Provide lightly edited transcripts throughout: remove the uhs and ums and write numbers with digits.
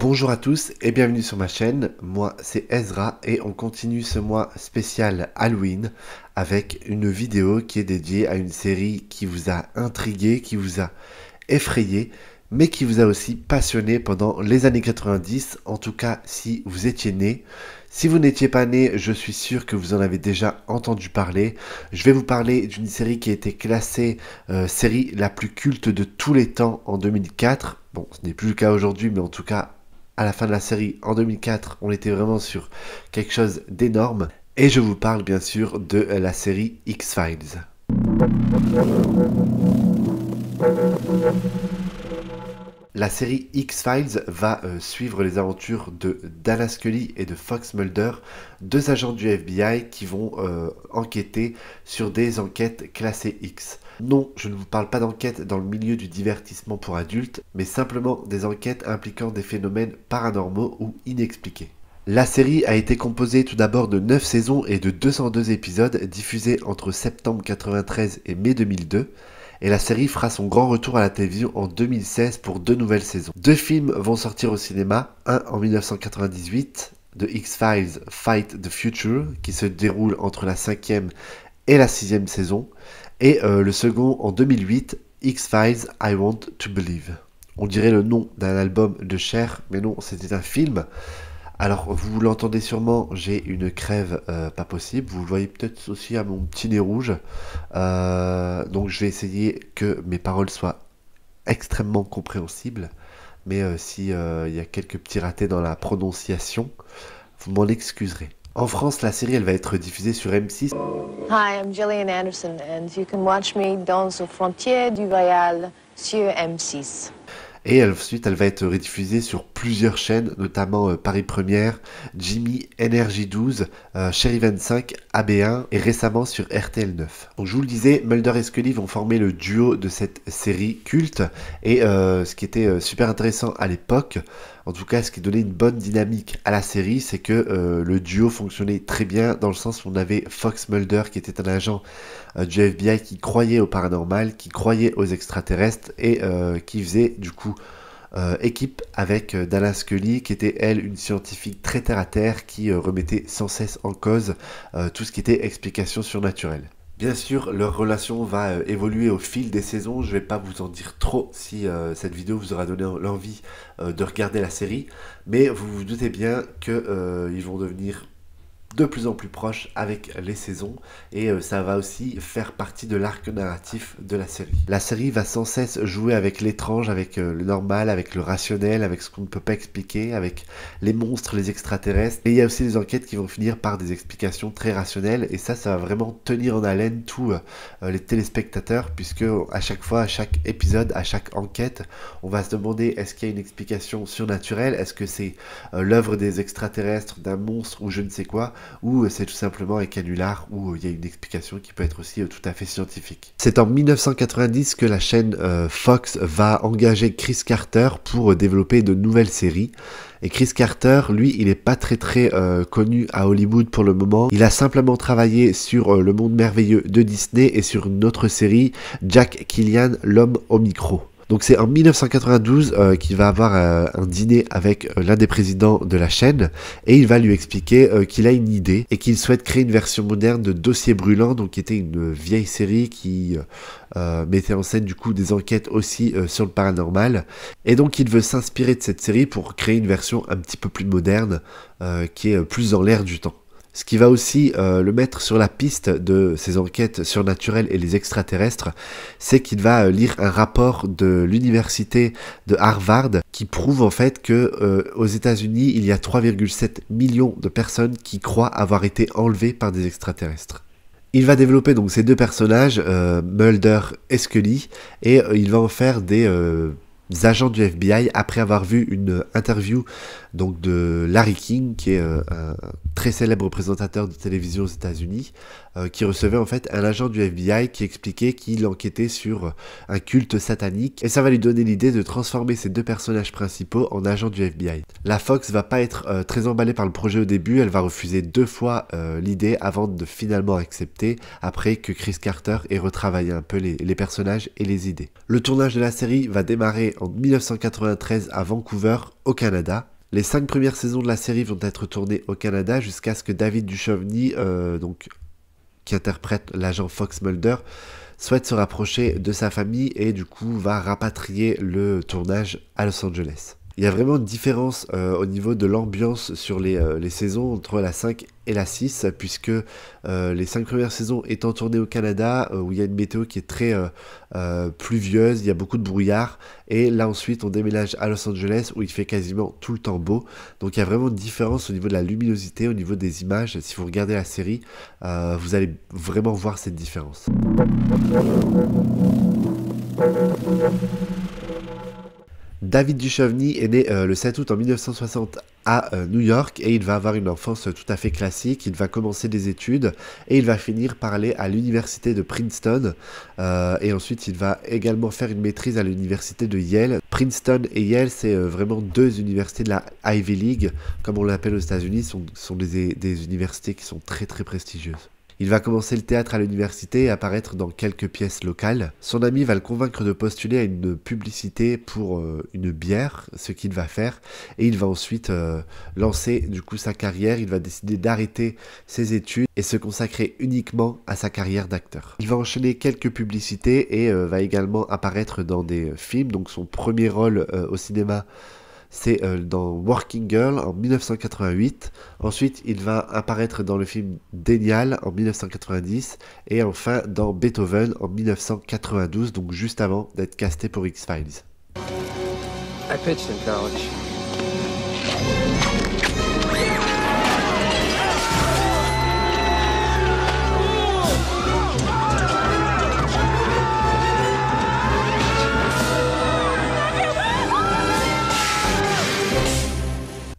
Bonjour à tous et bienvenue sur ma chaîne, moi c'est Ezra et on continue ce mois spécial Halloween avec une vidéo qui est dédiée à une série qui vous a intrigué, qui vous a effrayé, mais qui vous a aussi passionné pendant les années 90, en tout cas si vous étiez né. Si vous n'étiez pas né, je suis sûr que vous en avez déjà entendu parler. Je vais vous parler d'une série qui a été classée série la plus culte de tous les temps en 2004. Bon, ce n'est plus le cas aujourd'hui, mais en tout cas, à la fin de la série, en 2004, on était vraiment sur quelque chose d'énorme. Et je vous parle bien sûr de la série X-Files. La série X-Files va suivre les aventures de Dana Scully et de Fox Mulder, deux agents du FBI qui vont enquêter sur des enquêtes classées X. Non, je ne vous parle pas d'enquêtes dans le milieu du divertissement pour adultes, mais simplement des enquêtes impliquant des phénomènes paranormaux ou inexpliqués. La série a été composée tout d'abord de 9 saisons et de 202 épisodes diffusés entre septembre 1993 et mai 2002. Et la série fera son grand retour à la télévision en 2016 pour 2 nouvelles saisons. 2 films vont sortir au cinéma, un en 1998, de X-Files Fight the Future, qui se déroule entre la 5e et la 6e saison, et le second en 2008, X-Files I Want to Believe. On dirait le nom d'un album de Cher, mais non, c'était un film. Alors, vous l'entendez sûrement, j'ai une crève pas possible. Vous le voyez peut-être aussi à mon petit nez rouge. Donc, je vais essayer que mes paroles soient extrêmement compréhensibles. Mais s'il y a quelques petits ratés dans la prononciation, vous m'en excuserez. En France, la série, elle va être diffusée sur M6. Hi, I'm Gillian Anderson, and you can watch me dans aux frontières du Royal sur M6. Et ensuite, elle va être rediffusée sur plusieurs chaînes, notamment Paris Première, Jimmy, Énergie 12, Chérie 25, AB1 et récemment sur RTL 9. Donc je vous le disais, Mulder et Scully vont former le duo de cette série culte et ce qui était super intéressant à l'époque, en tout cas ce qui donnait une bonne dynamique à la série, c'est que le duo fonctionnait très bien dans le sens où on avait Fox Mulder qui était un agent du FBI qui croyait au paranormal, qui croyait aux extraterrestres et qui faisait du coup équipe avec Dana Scully qui était elle une scientifique très terre à terre qui remettait sans cesse en cause tout ce qui était explication surnaturelle. Bien sûr, leur relation va évoluer au fil des saisons. Je ne vais pas vous en dire trop si cette vidéo vous aura donné l'envie de regarder la série, mais vous vous doutez bien qu'ils vont devenir de plus en plus proches avec les saisons et ça va aussi faire partie de l'arc narratif de la série. La série va sans cesse jouer avec l'étrange, avec le normal, avec le rationnel, avec ce qu'on ne peut pas expliquer, avec les monstres, les extraterrestres. Et il y a aussi des enquêtes qui vont finir par des explications très rationnelles et ça va vraiment tenir en haleine tous les téléspectateurs puisque à chaque fois, à chaque épisode, à chaque enquête, on va se demander est-ce qu'il y a une explication surnaturelle, est-ce que c'est l'œuvre des extraterrestres, d'un monstre ou je ne sais quoi, ou c'est tout simplement un canular où il y a une explication qui peut être aussi tout à fait scientifique. C'est en 1990 que la chaîne Fox va engager Chris Carter pour développer de nouvelles séries. Et Chris Carter, lui, il n'est pas très connu à Hollywood pour le moment. Il a simplement travaillé sur Le Monde Merveilleux de Disney et sur une autre série, Jack Killian, L'Homme au micro. Donc c'est en 1992 qu'il va avoir un dîner avec l'un des présidents de la chaîne et il va lui expliquer qu'il a une idée et qu'il souhaite créer une version moderne de Dossier Brûlant, donc qui était une vieille série qui mettait en scène du coup des enquêtes aussi sur le paranormal. Et donc il veut s'inspirer de cette série pour créer une version un petit peu plus moderne qui est plus dans l'air du temps. Ce qui va aussi le mettre sur la piste de ces enquêtes surnaturelles et les extraterrestres, c'est qu'il va lire un rapport de l'université de Harvard qui prouve en fait que aux États-Unis, il y a 3,7 millions de personnes qui croient avoir été enlevées par des extraterrestres. Il va développer donc ces deux personnages, Mulder et Scully, et il va en faire des agents du FBI après avoir vu une interview donc de Larry King qui est un très célèbre présentateur de télévision aux États-Unis qui recevait en fait un agent du FBI qui expliquait qu'il enquêtait sur un culte satanique et ça va lui donner l'idée de transformer ces deux personnages principaux en agents du FBI. La Fox va pas être très emballée par le projet au début, elle va refuser 2 fois l'idée avant de finalement accepter après que Chris Carter ait retravaillé un peu les personnages et les idées. Le tournage de la série va démarrer en 1993 à Vancouver au Canada Les 5 premières saisons de la série vont être tournées au Canada jusqu'à ce que David Duchovny, qui interprète l'agent Fox Mulder, souhaite se rapprocher de sa famille et du coup va rapatrier le tournage à Los Angeles. Il y a vraiment une différence au niveau de l'ambiance sur les saisons entre la 5 et la 6, puisque les 5 premières saisons étant tournées au Canada, où il y a une météo qui est très pluvieuse, il y a beaucoup de brouillard, et là ensuite on déménage à Los Angeles où il fait quasiment tout le temps beau. Donc il y a vraiment une différence au niveau de la luminosité, au niveau des images. Si vous regardez la série, vous allez vraiment voir cette différence. David Duchovny est né le 7 août en 1960 à New York et il va avoir une enfance tout à fait classique. Il va commencer des études et il va finir par aller à l'université de Princeton et ensuite il va également faire une maîtrise à l'université de Yale. Princeton et Yale, c'est vraiment deux universités de la Ivy League, comme on l'appelle aux États-Unis, sont des universités qui sont très très prestigieuses. Il va commencer le théâtre à l'université et apparaître dans quelques pièces locales. Son ami va le convaincre de postuler à une publicité pour une bière, ce qu'il va faire, et il va ensuite lancer du coup sa carrière. Il va décider d'arrêter ses études et se consacrer uniquement à sa carrière d'acteur. Il va enchaîner quelques publicités et va également apparaître dans des films. Donc son premier rôle au cinéma, c'est dans Working Girl en 1988. Ensuite, il va apparaître dans le film Dénial en 1990 et enfin dans Beethoven en 1992, donc juste avant d'être casté pour X-Files. I pitched in college.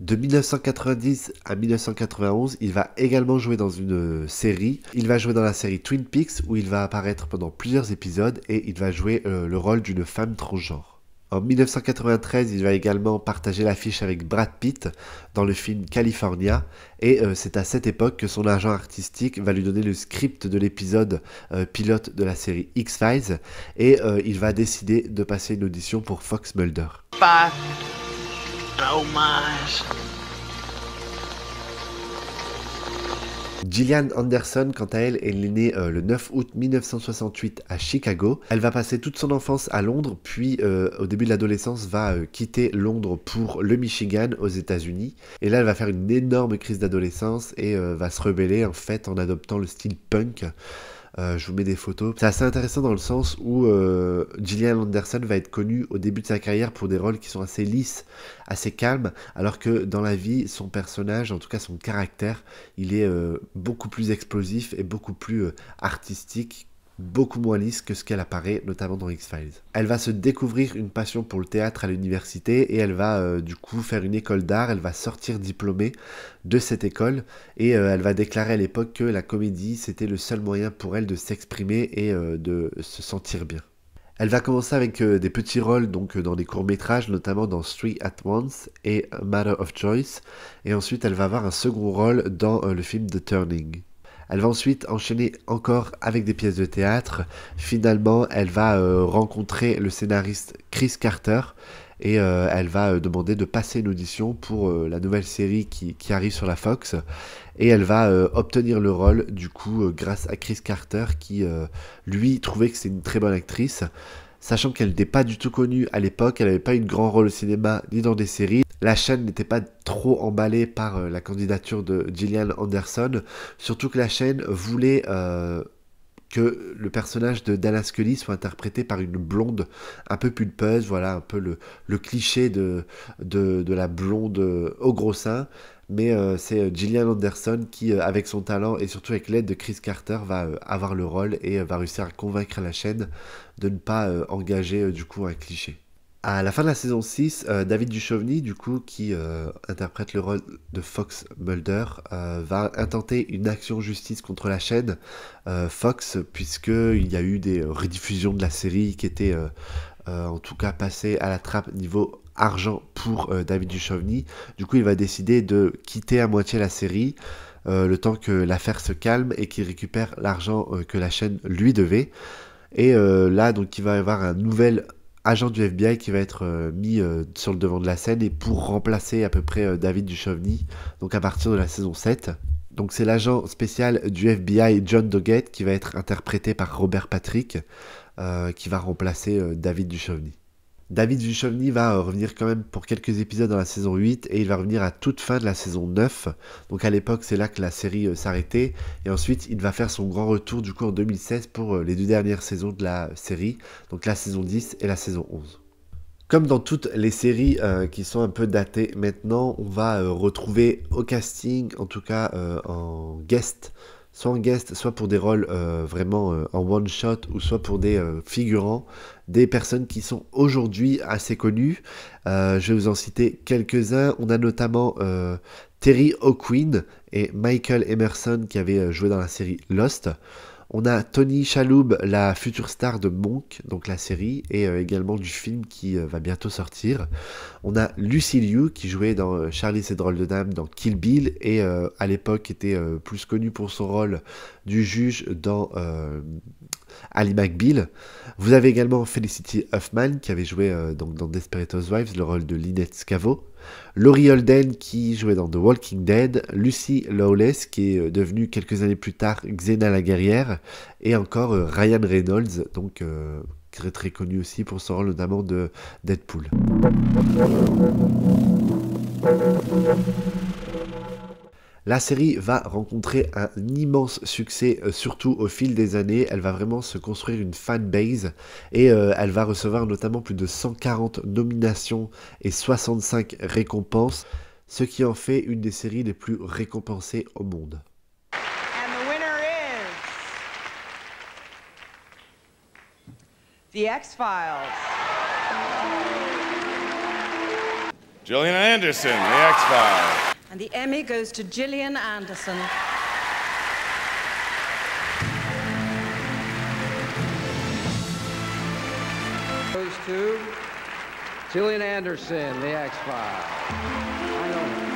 De 1990 à 1991, il va également jouer dans une série. Il va jouer dans la série Twin Peaks où il va apparaître pendant plusieurs épisodes et il va jouer le rôle d'une femme transgenre. En 1993, il va également partager l'affiche avec Brad Pitt dans le film California et c'est à cette époque que son agent artistique va lui donner le script de l'épisode pilote de la série X-Files et il va décider de passer une audition pour Fox Mulder. Bye. Oh my. Gillian Anderson, quant à elle, est née le 9 août 1968 à Chicago. Elle va passer toute son enfance à Londres, puis au début de l'adolescence va quitter Londres pour le Michigan aux États-Unis. Et là, elle va faire une énorme crise d'adolescence et va se rebeller en fait en adoptant le style punk. Je vous mets des photos. C'est assez intéressant dans le sens où Gillian Anderson va être connue au début de sa carrière pour des rôles qui sont assez lisses, assez calmes, alors que dans la vie, son personnage, en tout cas son caractère, il est beaucoup plus explosif et beaucoup plus artistique, beaucoup moins lisse que ce qu'elle apparaît, notamment dans X-Files. Elle va se découvrir une passion pour le théâtre à l'université et elle va du coup faire une école d'art. Elle va sortir diplômée de cette école et elle va déclarer à l'époque que la comédie c'était le seul moyen pour elle de s'exprimer et de se sentir bien. Elle va commencer avec des petits rôles donc dans des courts-métrages, notamment dans Three at Once et A Matter of Choice, et ensuite elle va avoir un second rôle dans le film The Turning. Elle va ensuite enchaîner encore avec des pièces de théâtre. Finalement, elle va rencontrer le scénariste Chris Carter et elle va demander de passer une audition pour la nouvelle série qui arrive sur la Fox. Et elle va obtenir le rôle, du coup, grâce à Chris Carter qui, lui, trouvait que c'est une très bonne actrice. Sachant qu'elle n'était pas du tout connue à l'époque, elle n'avait pas eu de grand rôle au cinéma ni dans des séries. La chaîne n'était pas trop emballée par la candidature de Gillian Anderson, surtout que la chaîne voulait que le personnage de Dana Scully soit interprété par une blonde un peu pulpeuse, voilà un peu le cliché de la blonde au gros sein. Mais c'est Gillian Anderson qui, avec son talent et surtout avec l'aide de Chris Carter, va avoir le rôle et va réussir à convaincre la chaîne de ne pas engager du coup un cliché. À la fin de la saison 6, David Duchovny, du coup, qui interprète le rôle de Fox Mulder, va intenter une action-justice contre la chaîne Fox, puisqu'il y a eu des rediffusions de la série qui étaient en tout cas passées à la trappe niveau argent pour David Duchovny. Du coup, il va décider de quitter à moitié la série, le temps que l'affaire se calme et qu'il récupère l'argent que la chaîne lui devait. Et là, donc, il va y avoir un nouvel agent du FBI qui va être mis sur le devant de la scène et pour remplacer à peu près David Duchovny, donc à partir de la saison 7. Donc c'est l'agent spécial du FBI John Doggett qui va être interprété par Robert Patrick, qui va remplacer David Duchovny. David Duchovny va revenir quand même pour quelques épisodes dans la saison 8 et il va revenir à toute fin de la saison 9. Donc à l'époque, c'est là que la série s'arrêtait. Et ensuite, il va faire son grand retour du coup en 2016 pour les 2 dernières saisons de la série. Donc la saison 10 et la saison 11. Comme dans toutes les séries qui sont un peu datées maintenant, on va retrouver au casting, en tout cas en guest, soit pour des rôles vraiment en one shot, ou soit pour des figurants, des personnes qui sont aujourd'hui assez connues. Je vais vous en citer quelques-uns. On a notamment Terry O'Quinn et Michael Emerson qui avaient joué dans la série Lost. On a Tony Shalhoub, la future star de Monk, donc la série, et également du film qui va bientôt sortir. On a Lucy Liu qui jouait dans Charlie et drôles de dames dans Kill Bill et à l'époque était plus connue pour son rôle du juge dans Ali McBeal. Vous avez également Felicity Huffman qui avait joué donc dans Desperate Housewives le rôle de Lynette Scavo. Laurie Holden qui jouait dans The Walking Dead, Lucy Lawless qui est devenue quelques années plus tard Xena la guerrière, et encore Ryan Reynolds, donc très très connu aussi pour son rôle notamment de Deadpool. La série va rencontrer un immense succès, surtout au fil des années. Elle va vraiment se construire une fanbase et elle va recevoir notamment plus de 140 nominations et 65 récompenses, ce qui en fait une des séries les plus récompensées au monde. And the winner is The X-Files. Gillian Anderson, The X-Files. And the Emmy goes to Gillian Anderson. Goes to Gillian Anderson, The X-Files. I know her.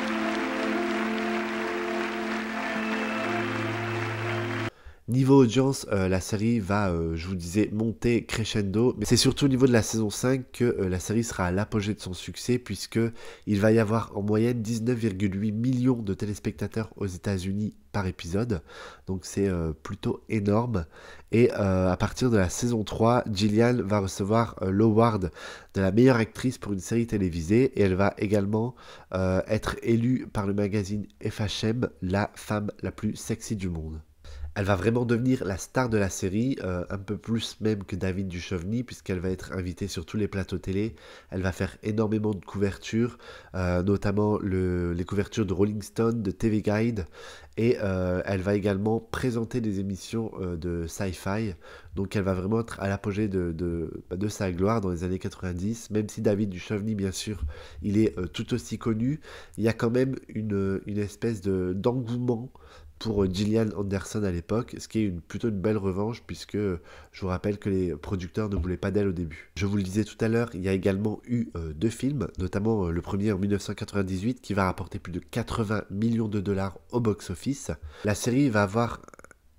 Niveau audience, la série va, je vous disais, monter crescendo. Mais c'est surtout au niveau de la saison 5 que la série sera à l'apogée de son succès, puisque il va y avoir en moyenne 19,8 millions de téléspectateurs aux États-Unis par épisode. Donc c'est plutôt énorme. Et à partir de la saison 3, Gillian va recevoir l'award de la meilleure actrice pour une série télévisée. Et elle va également être élue par le magazine FHM, la femme la plus sexy du monde. Elle va vraiment devenir la star de la série, un peu plus même que David Duchovny, puisqu'elle va être invitée sur tous les plateaux télé. Elle va faire énormément de couvertures, notamment les couvertures de Rolling Stone, de TV Guide, et elle va également présenter des émissions de sci-fi. Donc elle va vraiment être à l'apogée de sa gloire dans les années 90, même si David Duchovny, bien sûr, il est tout aussi connu. Il y a quand même une espèce d'engouement pour Gillian Anderson à l'époque, ce qui est plutôt une belle revanche, puisque je vous rappelle que les producteurs ne voulaient pas d'elle au début. Je vous le disais tout à l'heure, il y a également eu 2 films, notamment le premier en 1998 qui va rapporter plus de 80 millions de dollars au box-office. La série va avoir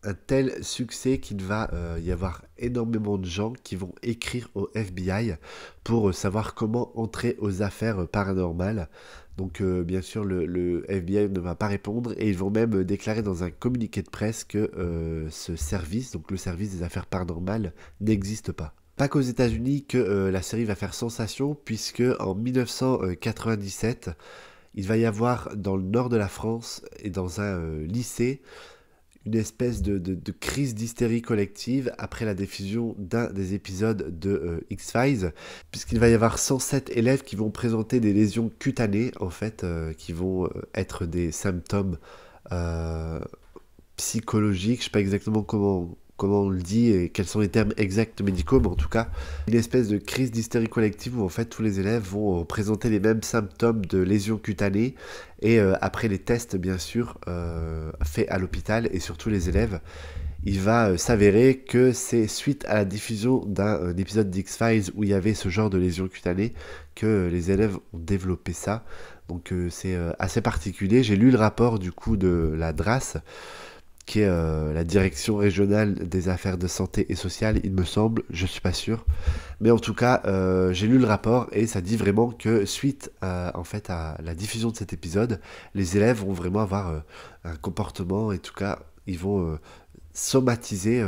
un tel succès qu'il va y avoir énormément de gens qui vont écrire au FBI pour savoir comment entrer aux affaires paranormales. Donc bien sûr le FBI ne va pas répondre et ils vont même déclarer dans un communiqué de presse que ce service, donc le service des affaires paranormales, n'existe pas. Pas qu'aux États-Unis que la série va faire sensation, puisque en 1997, il va y avoir dans le nord de la France et dans un lycée une espèce de crise d'hystérie collective après la diffusion d'un des épisodes de X-Files, puisqu'il va y avoir 107 élèves qui vont présenter des lésions cutanées, en fait, qui vont être des symptômes psychologiques. Je ne sais pas exactement comment on le dit et quels sont les termes exacts médicaux, mais en tout cas, une espèce de crise d'hystérie collective où en fait tous les élèves vont présenter les mêmes symptômes de lésions cutanées et après les tests bien sûr faits à l'hôpital et surtout les élèves, il va s'avérer que c'est suite à la diffusion d'un épisode d'X-Files où il y avait ce genre de lésions cutanées que les élèves ont développé ça. Donc c'est assez particulier. J'ai lu le rapport du coup de la DRAS qui est la direction régionale des affaires de santé et sociale, il me semble, je suis pas sûr. Mais en tout cas, j'ai lu le rapport et ça dit vraiment que suite en fait à la diffusion de cet épisode, les élèves vont vraiment avoir un comportement, et en tout cas, ils vont somatiser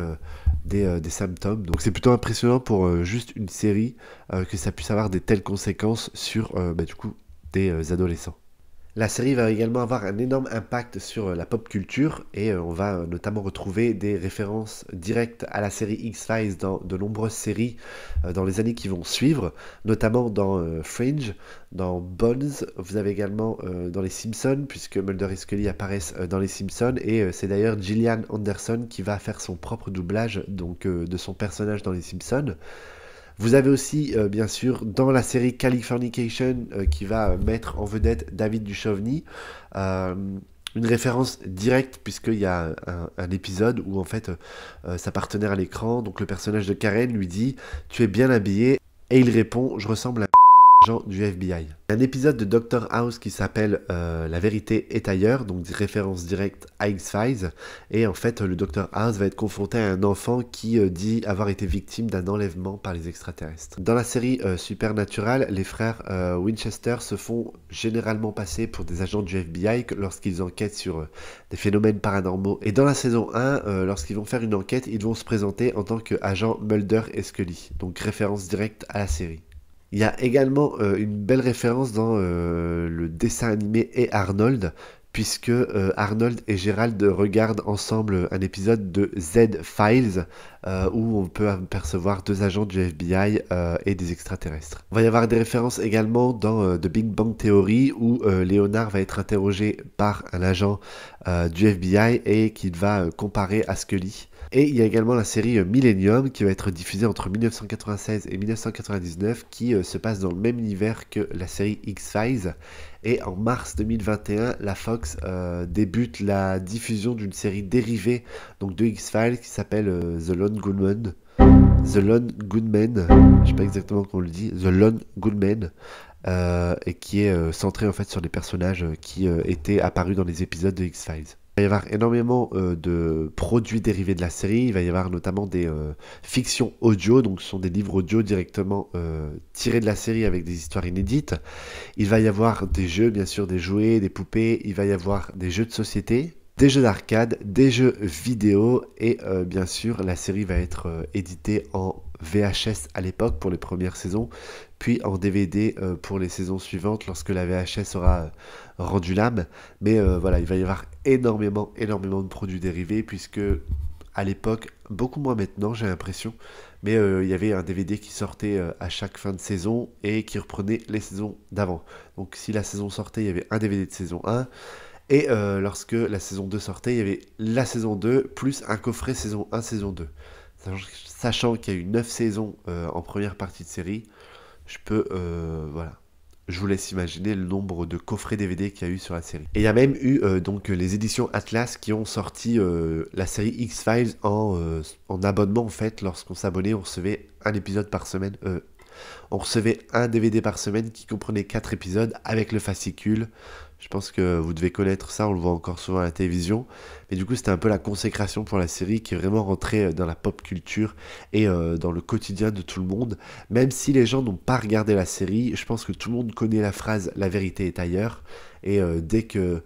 des symptômes. Donc c'est plutôt impressionnant pour juste une série que ça puisse avoir des telles conséquences sur du coup des adolescents. La série va également avoir un énorme impact sur la pop culture et on va notamment retrouver des références directes à la série X-Files dans de nombreuses séries dans les années qui vont suivre, notamment dans Fringe, dans Bones, vous avez également dans les Simpsons, puisque Mulder et Scully apparaissent dans les Simpsons, et c'est d'ailleurs Gillian Anderson qui va faire son propre doublage donc, de son personnage dans les Simpsons. Vous avez aussi, bien sûr, dans la série Californication, qui va mettre en vedette David Duchovny, une référence directe, puisqu'il y a un épisode où, en fait, sa partenaire à l'écran, donc le personnage de Karen, lui dit « Tu es bien habillé », et il répond « Je ressemble à agent du FBI ». Un épisode de Dr House qui s'appelle La vérité est ailleurs, donc référence directe à X-Files, et en fait le Dr House va être confronté à un enfant qui dit avoir été victime d'un enlèvement par les extraterrestres. Dans la série Supernatural, les frères Winchester se font généralement passer pour des agents du FBI lorsqu'ils enquêtent sur des phénomènes paranormaux, et dans la saison 1, lorsqu'ils vont faire une enquête, ils vont se présenter en tant qu'agents Mulder et Scully, donc référence directe à la série. Il y a également une belle référence dans le dessin animé et Arnold, puisque Arnold et Gérald regardent ensemble un épisode de Z-Files, où on peut apercevoir deux agents du FBI et des extraterrestres. Il va y avoir des références également dans The Big Bang Theory, où Leonard va être interrogé par un agent du FBI et qu'il va comparer à Scully. Et il y a également la série Millennium qui va être diffusée entre 1996 et 1999 qui se passe dans le même univers que la série X-Files. Et en mars 2021, la Fox débute la diffusion d'une série dérivée donc de X-Files qui s'appelle The Lone Goodman. The Lone Goodman, je sais pas exactement comment on le dit, The Lone Goodman. Et qui est centré en fait sur les personnages qui étaient apparus dans les épisodes de X-Files. Il va y avoir énormément de produits dérivés de la série, il va y avoir notamment des fictions audio, donc ce sont des livres audio directement tirés de la série avec des histoires inédites. Il va y avoir des jeux, bien sûr, des jouets, des poupées, il va y avoir des jeux de société, des jeux d'arcade, des jeux vidéo et bien sûr la série va être éditée en VHS à l'époque pour les premières saisons, puis en DVD pour les saisons suivantes lorsque la VHS aura rendu l'âme. Mais voilà, il va y avoir énormément de produits dérivés puisque à l'époque, beaucoup moins maintenant j'ai l'impression, mais il y avait un DVD qui sortait à chaque fin de saison et qui reprenait les saisons d'avant. Donc si la saison sortait, il y avait un DVD de saison 1. Et lorsque la saison 2 sortait, il y avait la saison 2 plus un coffret saison 1, saison 2. Sachant qu'il y a eu 9 saisons en première partie de série, voilà. Je vous laisse imaginer le nombre de coffrets DVD qu'il y a eu sur la série. Et il y a même eu donc les éditions Atlas qui ont sorti la série X-Files en abonnement en fait. Lorsqu'on s'abonnait, on recevait un épisode par semaine. On recevait un DVD par semaine qui comprenait 4 épisodes avec le fascicule. Je pense que vous devez connaître ça, on le voit encore souvent à la télévision. Mais du coup, c'était un peu la consécration pour la série qui est vraiment rentrée dans la pop culture et dans le quotidien de tout le monde. Même si les gens n'ont pas regardé la série, je pense que tout le monde connaît la phrase « La vérité est ailleurs ». Et dès que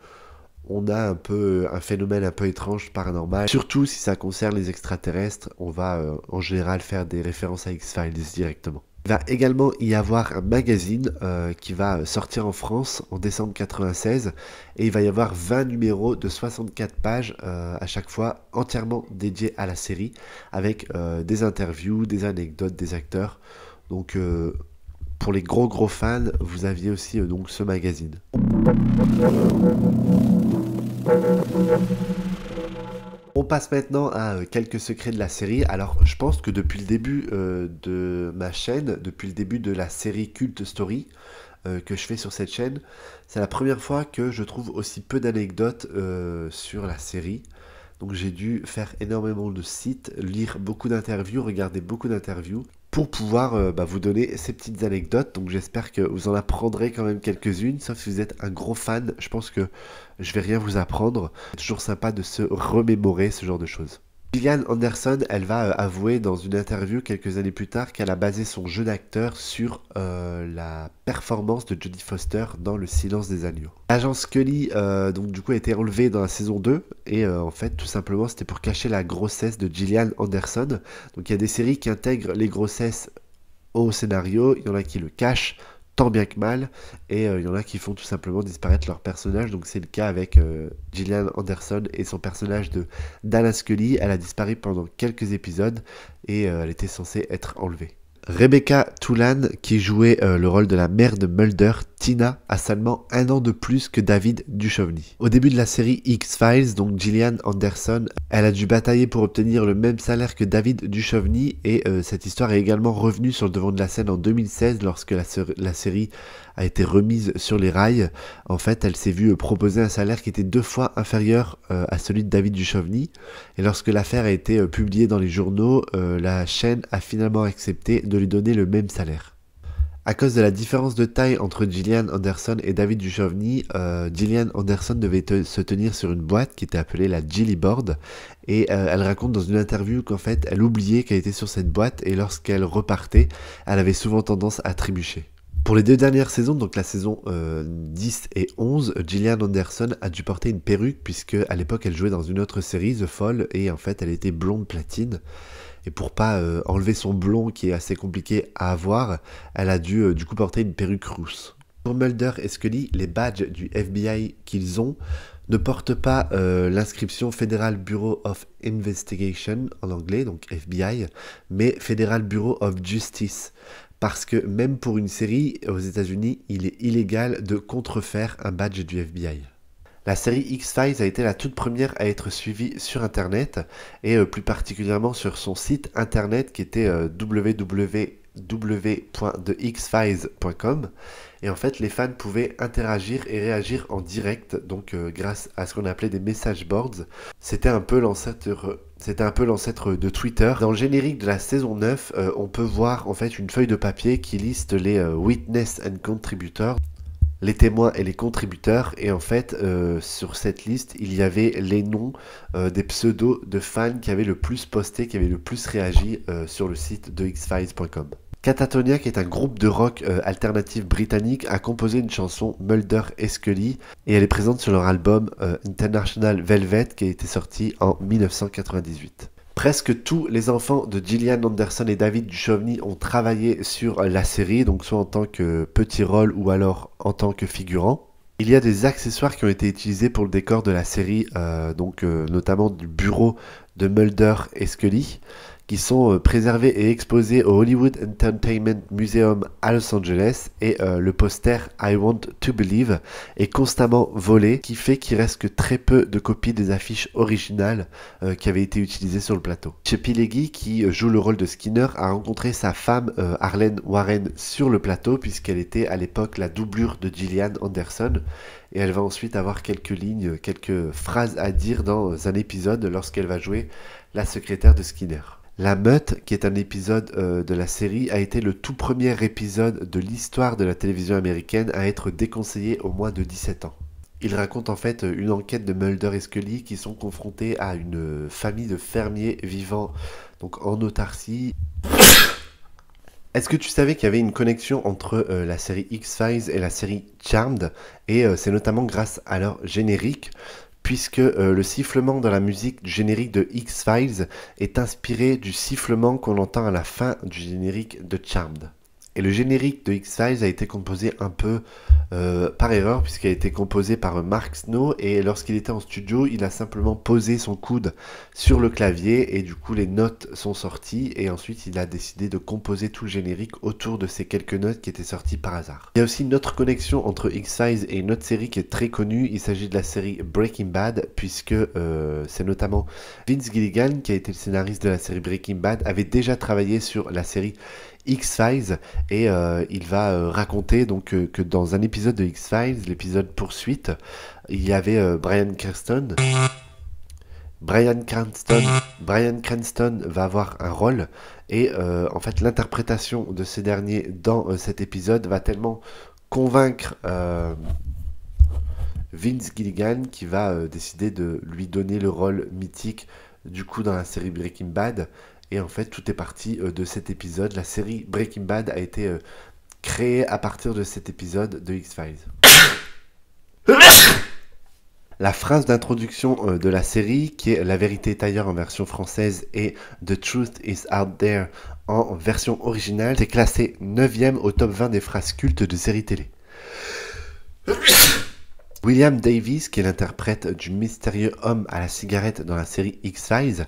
on a un peu un phénomène un peu étrange, paranormal, surtout si ça concerne les extraterrestres, on va en général faire des références à X-Files directement. Il va également y avoir un magazine qui va sortir en France en décembre 96 et il va y avoir 20 numéros de 64 pages à chaque fois entièrement dédiés à la série avec des interviews, des anecdotes des acteurs. Donc pour les gros fans, vous aviez aussi donc ce magazine. On passe maintenant à quelques secrets de la série. Alors, je pense que depuis le début de ma chaîne, depuis le début de la série Cult Story que je fais sur cette chaîne, c'est la première fois que je trouve aussi peu d'anecdotes sur la série. Donc j'ai dû faire énormément de sites, lire beaucoup d'interviews, regarder beaucoup d'interviews. pour pouvoir vous donner ces petites anecdotes. Donc j'espère que vous en apprendrez quand même quelques-unes, sauf si vous êtes un gros fan, je pense que je vais rien vous apprendre. C'est toujours sympa de se remémorer ce genre de choses. Gillian Anderson, elle va avouer dans une interview quelques années plus tard qu'elle a basé son jeu d'acteur sur la performance de Jodie Foster dans Le Silence des Agneaux. L'agent Scully, donc du coup, a été enlevé dans la saison 2 et en fait, tout simplement, c'était pour cacher la grossesse de Gillian Anderson. Donc il y a des séries qui intègrent les grossesses au scénario, il y en a qui le cachent, tant bien que mal, et il y en a qui font tout simplement disparaître leur personnage. Donc c'est le cas avec Gillian Anderson et son personnage de Dana Scully. Elle a disparu pendant quelques épisodes et elle était censée être enlevée. Rebecca Toulan, qui jouait le rôle de la mère de Mulder, Tina, a seulement 1 an de plus que David Duchovny. Au début de la série X-Files, donc Gillian Anderson, elle a dû batailler pour obtenir le même salaire que David Duchovny, et cette histoire est également revenue sur le devant de la scène en 2016 lorsque la série a été remise sur les rails. En fait, elle s'est vue proposer un salaire qui était 2 fois inférieur à celui de David Duchovny, et lorsque l'affaire a été publiée dans les journaux, la chaîne a finalement accepté de lui donner le même salaire. À cause de la différence de taille entre Gillian Anderson et David Duchovny, Gillian Anderson devait se tenir sur une boîte qui était appelée la Gilly Board, et elle raconte dans une interview qu'en fait elle oubliait qu'elle était sur cette boîte, et lorsqu'elle repartait, elle avait souvent tendance à trébucher. Pour les 2 dernières saisons, donc la saison 10 et 11, Gillian Anderson a dû porter une perruque puisque à l'époque elle jouait dans une autre série, The Fall, et en fait elle était blonde platine. Et pour pas enlever son blond qui est assez compliqué à avoir, elle a dû du coup porter une perruque rousse. Pour Mulder et Scully, les badges du FBI qu'ils ont ne portent pas l'inscription Federal Bureau of Investigation en anglais, donc FBI, mais Federal Bureau of Justice. Parce que même pour une série aux États-Unis, il est illégal de contrefaire un badge du FBI. La série X-Files a été la toute première à être suivie sur Internet, et plus particulièrement sur son site Internet qui était www.thexfiles.com. Et en fait, les fans pouvaient interagir et réagir en direct, donc grâce à ce qu'on appelait des message boards. C'était un peu l'ancêtre de Twitter. Dans le générique de la saison 9, on peut voir en fait une feuille de papier qui liste les witness and contributors, les témoins et les contributeurs, et en fait sur cette liste il y avait les noms des pseudos de fans qui avaient le plus posté, qui avaient le plus réagi sur le site de xfiles.com. Catatonia, qui est un groupe de rock alternatif britannique, a composé une chanson Mulder et Scully, et elle est présente sur leur album International Velvet qui a été sorti en 1998. Presque tous les enfants de Gillian Anderson et David Duchovny ont travaillé sur la série, donc soit en tant que petit rôle ou alors en tant que figurant. Il y a des accessoires qui ont été utilisés pour le décor de la série, notamment du bureau de Mulder et Scully, qui sont préservés et exposés au Hollywood Entertainment Museum à Los Angeles, et le poster I Want to Believe est constamment volé, qui fait qu'il reste que très peu de copies des affiches originales qui avaient été utilisées sur le plateau. Chez Pileggi, qui joue le rôle de Skinner, a rencontré sa femme Arlene Warren sur le plateau, puisqu'elle était à l'époque la doublure de Gillian Anderson, et elle va ensuite avoir quelques lignes, quelques phrases à dire dans un épisode lorsqu'elle va jouer la secrétaire de Skinner. La Meute, qui est un épisode de la série, a été le tout premier épisode de l'histoire de la télévision américaine à être déconseillé aux moins de 17 ans. Il raconte en fait une enquête de Mulder et Scully qui sont confrontés à une famille de fermiers vivant donc en autarcie. Est-ce que tu savais qu'il y avait une connexion entre la série X-Files et la série Charmed, et c'est notamment grâce à leur générique, puisque le sifflement dans la musique du générique de X-Files est inspiré du sifflement qu'on entend à la fin du générique de Charmed. Et le générique de X-Files a été composé un peu par erreur, puisqu'il a été composé par Mark Snow, et lorsqu'il était en studio, il a simplement posé son coude sur le clavier, et du coup les notes sont sorties, et ensuite il a décidé de composer tout le générique autour de ces quelques notes qui étaient sorties par hasard. Il y a aussi une autre connexion entre X-Files et une autre série qui est très connue, il s'agit de la série Breaking Bad, puisque c'est notamment Vince Gilligan, qui a été le scénariste de la série Breaking Bad, avait déjà travaillé sur la série X-Files, et il va raconter donc que dans un épisode de X-Files, l'épisode poursuite, il y avait Bryan Cranston, Bryan Cranston va avoir un rôle et en fait l'interprétation de ces derniers dans cet épisode va tellement convaincre Vince Gilligan qui va décider de lui donner le rôle mythique du coup dans la série Breaking Bad. Et en fait tout est parti de cet épisode. La série Breaking Bad a été créée à partir de cet épisode de X-Files. La phrase d'introduction de la série, qui est La vérité est ailleurs en version française et The truth is out there en version originale, c'est classé 9e au top 20 des phrases cultes de séries télé. William Davis, qui est l'interprète du mystérieux homme à la cigarette dans la série X-Files,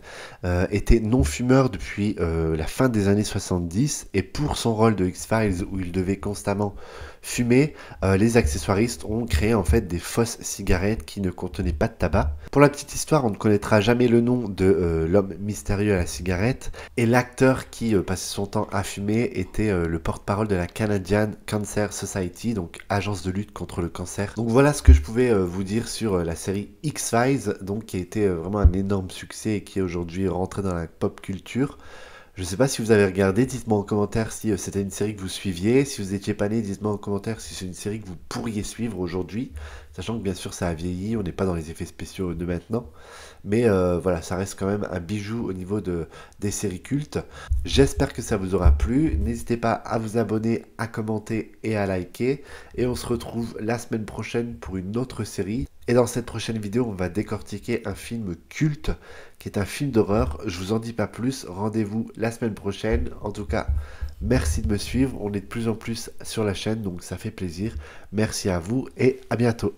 était non-fumeur depuis la fin des années 70, et pour son rôle de X-Files où il devait constamment fumer, les accessoiristes ont créé en fait des fausses cigarettes qui ne contenaient pas de tabac. Pour la petite histoire, on ne connaîtra jamais le nom de l'homme mystérieux à la cigarette, et l'acteur qui passait son temps à fumer était le porte-parole de la Canadian Cancer Society, donc agence de lutte contre le cancer. Donc voilà ce que je pouvais vous dire sur la série X-Files, donc qui a été vraiment un énorme succès et qui est aujourd'hui rentré dans la pop culture. Je ne sais pas si vous avez regardé, dites-moi en commentaire si c'était une série que vous suiviez. Si vous n'étiez pas né, dites-moi en commentaire si c'est une série que vous pourriez suivre aujourd'hui. Sachant que bien sûr ça a vieilli, on n'est pas dans les effets spéciaux de maintenant. Mais voilà, ça reste quand même un bijou au niveau des séries cultes. J'espère que ça vous aura plu. N'hésitez pas à vous abonner, à commenter et à liker. Et on se retrouve la semaine prochaine pour une autre série. Et dans cette prochaine vidéo, on va décortiquer un film culte qui est un film d'horreur. Je vous en dis pas plus. Rendez-vous la semaine prochaine. En tout cas, merci de me suivre. On est de plus en plus sur la chaîne, donc ça fait plaisir. Merci à vous et à bientôt.